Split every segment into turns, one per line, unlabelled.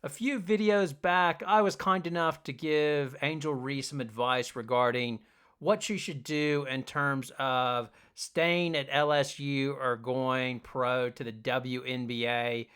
A few videos back, I was kind enough to give Angel Reese some advice regarding what she should do in terms of staying at LSU or going pro to the WNBA,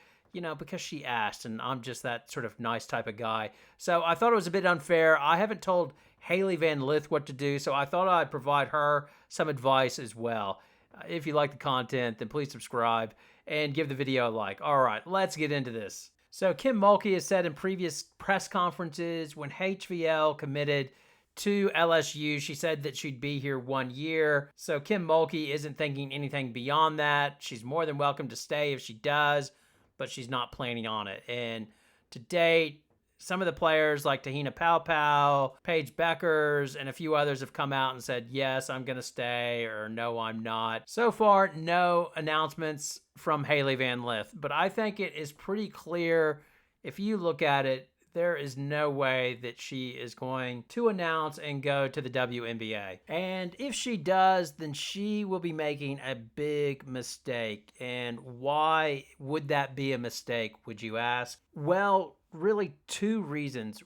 because she asked, and I'm just that sort of nice type of guy. So I thought it was a bit unfair. I haven't told Hailey Van Lith what to do, so I thought I'd provide her some advice as well. If you like the content, then please subscribe and give the video a like. All right, let's get into this. So Kim Mulkey has said in previous press conferences when HVL committed to LSU, she said that she'd be here 1 year. So Kim Mulkey isn't thinking anything beyond that. She's more than welcome to stay if she does, but she's not planning on it. And to date, some of the players like Tahina Powpow, Paige Beckers, and a few others have come out and said, yes, I'm going to stay, or no, I'm not. So far, no announcements from Hailey Van Lith, but I think it is pretty clear if you look at it, there is no way that she is going to announce and go to the WNBA. And if she does, then she will be making a big mistake. And why would that be a mistake, would you ask? Well, really two reasons.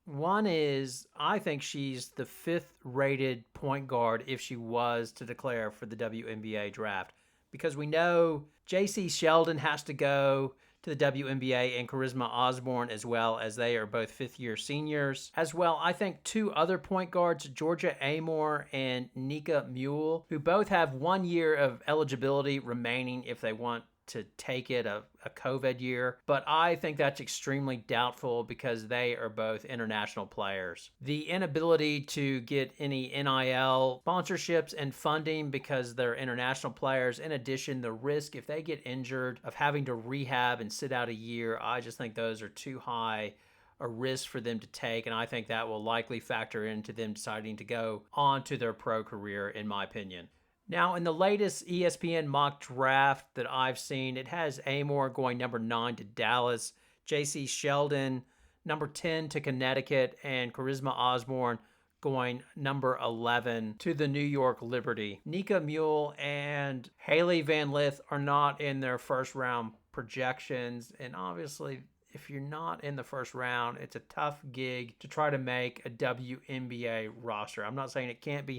One is I think she's the 5th rated point guard if she was to declare for the WNBA draft, because we know JC Sheldon has to go to the WNBA and Charisma Osborne as well, as they are both 5th-year seniors. As well, I think 2 other point guards, Georgia Amore and Nika Mule, who both have 1 year of eligibility remaining if they want to take it, a COVID year. But I think that's extremely doubtful because they are both international players. The inability to get any NIL sponsorships and funding because they're international players. In addition, the risk if they get injured of having to rehab and sit out a year, I just think those are too high a risk for them to take, and I think that will likely factor into them deciding to go on to their pro career, in my opinion. Now, in the latest ESPN mock draft that I've seen, it has Amore going number 9 to Dallas, JC Sheldon number 10 to Connecticut, and Charisma Osborne going number 11 to the New York Liberty. Nika Mule and Hailey Van Lith are not in their first round projections, and obviously if you're not in the first round, it's a tough gig to try to make a WNBA roster. I'm not saying it can't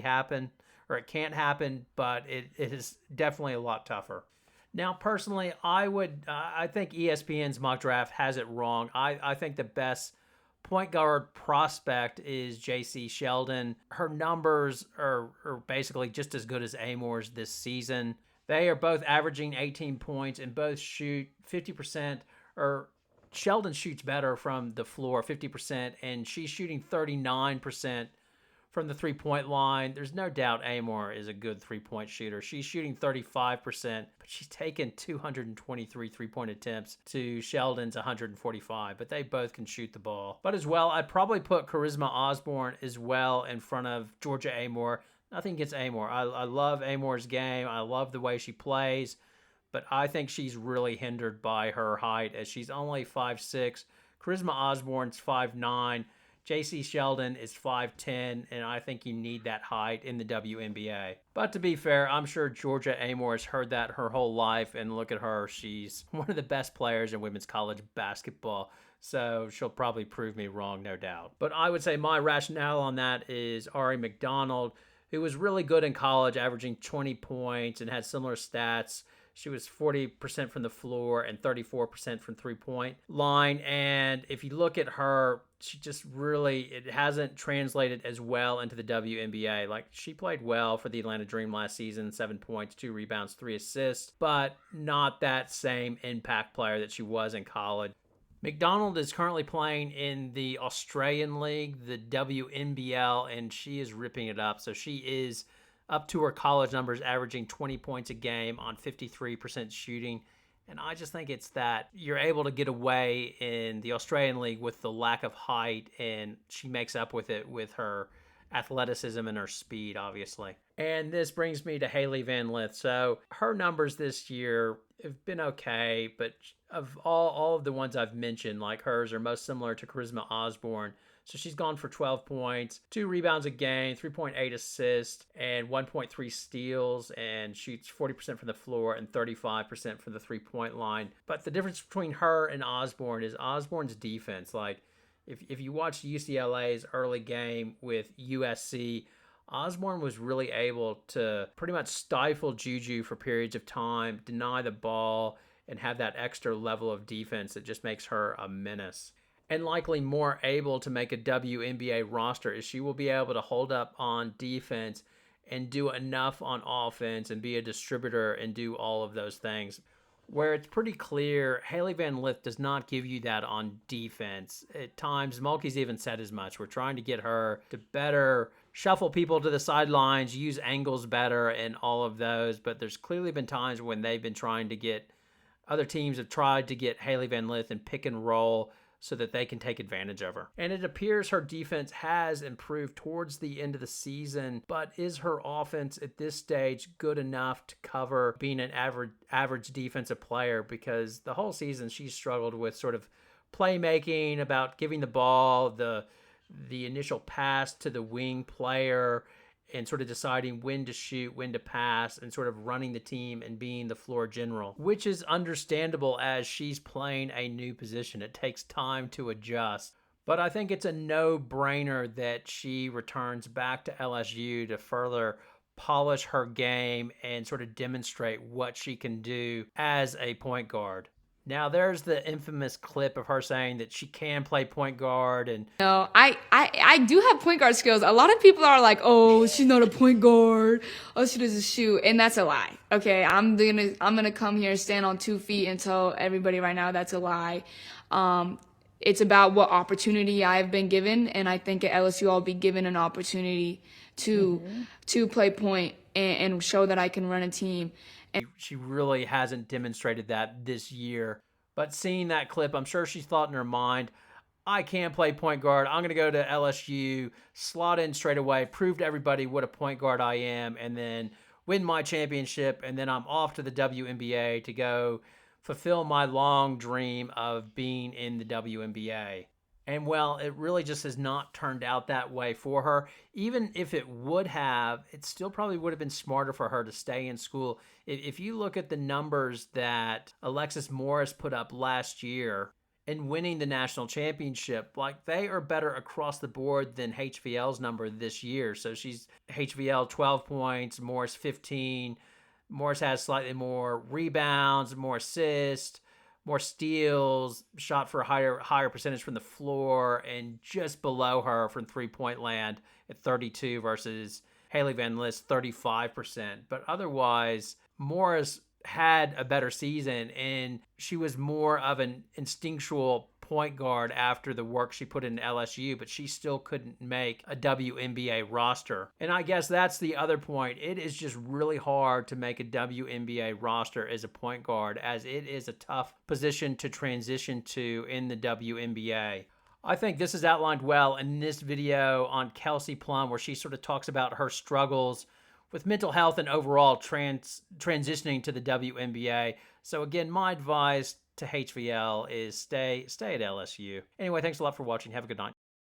happen, but it is definitely a lot tougher. Now, personally, I think ESPN's mock draft has it wrong. I think the best point guard prospect is JC Sheldon. Her numbers are basically just as good as Amore's this season. They are both averaging 18 points and both shoot 50%, or Sheldon shoots better from the floor, 50%, and she's shooting 39% from the three-point line. There's no doubt Amore is a good three-point shooter. She's shooting 35%, but she's taken 223 three-point attempts to Sheldon's 145, but they both can shoot the ball. But as well, I'd probably put Charisma Osborne as well in front of Georgia Amore. Nothing against Amore. I love Amore's game. I love the way she plays, but I think she's really hindered by her height, as she's only 5'6". Charisma Osborne's 5'9". JC Sheldon is 5'10", and I think you need that height in the WNBA. But to be fair, I'm sure Georgia Amore has heard that her whole life, and look at her. She's one of the best players in women's college basketball, so she'll probably prove me wrong, no doubt. But I would say my rationale on that is Ari McDonald, who was really good in college, averaging 20 points and had similar stats. She was 40% from the floor and 34% from three-point line. And if you look at her, she just really, it hasn't translated as well into the WNBA. Like, she played well for the Atlanta Dream last season, 7 points, 2 rebounds, 3 assists, but not that same impact player that she was in college. McDonald is currently playing in the Australian League, the WNBL, and she is ripping it up. So she is up to her college numbers, averaging 20 points a game on 53% shooting. And I just think it's that you're able to get away in the Australian League with the lack of height, and she makes up with it with her athleticism and her speed, obviously. And this brings me to Hailey Van Lith. So her numbers this year have been okay, but of all of the ones I've mentioned, like hers are most similar to Charisma Osborne. So she's gone for 12 points, 2 rebounds a game, 3.8 assists, and 1.3 steals, and shoots 40% from the floor and 35% from the three-point line. But the difference between her and Osborne is Osborne's defense. Like, if you watch UCLA's early game with USC, Osborne was really able to pretty much stifle Juju for periods of time, deny the ball, and have that extra level of defense that just makes her a menace. And likely more able to make a WNBA roster is she will be able to hold up on defense and do enough on offense and be a distributor and do all of those things. Where it's pretty clear, Hailey Van Lith does not give you that on defense. At times, Mulkey's even said as much. We're trying to get her to better shuffle people to the sidelines, use angles better, and all of those. But there's clearly been times when they've been trying to get, other teams have tried to get Hailey Van Lith in pick and roll so that they can take advantage of her. And it appears her defense has improved towards the end of the season, but is her offense at this stage good enough to cover being an average defensive player? Because the whole season she's struggled with sort of playmaking, about giving the ball, the initial pass to the wing player, and sort of deciding when to shoot, when to pass, and sort of running the team and being the floor general, which is understandable as she's playing a new position. It takes time to adjust. But I think it's a no-brainer that she returns back to LSU to further polish her game and sort of demonstrate what she can do as a point guard. Now, there's the infamous clip of her saying that she can play point guard. And
no, I do have point guard skills. A lot of people are like, oh, she's not a point guard. Oh, she doesn't shoot. And that's a lie. Okay, I'm gonna come here, stand on 2 feet and tell everybody right now that's a lie. It's about what opportunity I've been given, and I think at LSU I'll be given an opportunity to play point and show that I can run a team.
She really hasn't demonstrated that this year. But seeing that clip, I'm sure she's thought in her mind, I can play point guard. I'm going to go to LSU, slot in straight away, prove to everybody what a point guard I am, and then win my championship. And then I'm off to the WNBA to go fulfill my long dream of being in the WNBA. And, well, it really just has not turned out that way for her. Even if it would have, it still probably would have been smarter for her to stay in school. If you look at the numbers that Alexis Morris put up last year in winning the national championship, like, they are better across the board than HVL's number this year. So she's HVL 12 points, Morris 15. Morris has slightly more rebounds, more assists, more steals, shot for a higher percentage from the floor, and just below her from three-point land at 32 versus Hailey Van Lith's 35%. But otherwise, Morris had a better season, and she was more of an instinctual point guard after the work she put in LSU, but she still couldn't make a WNBA roster. And I guess that's the other point. It is just really hard to make a WNBA roster as a point guard, as it is a tough position to transition to in the WNBA. I think this is outlined well in this video on Kelsey Plum, where she sort of talks about her struggles with mental health and overall transitioning to the WNBA. So again, my advice to HVL is stay at LSU. Anyway, thanks a lot for watching. Have a good night.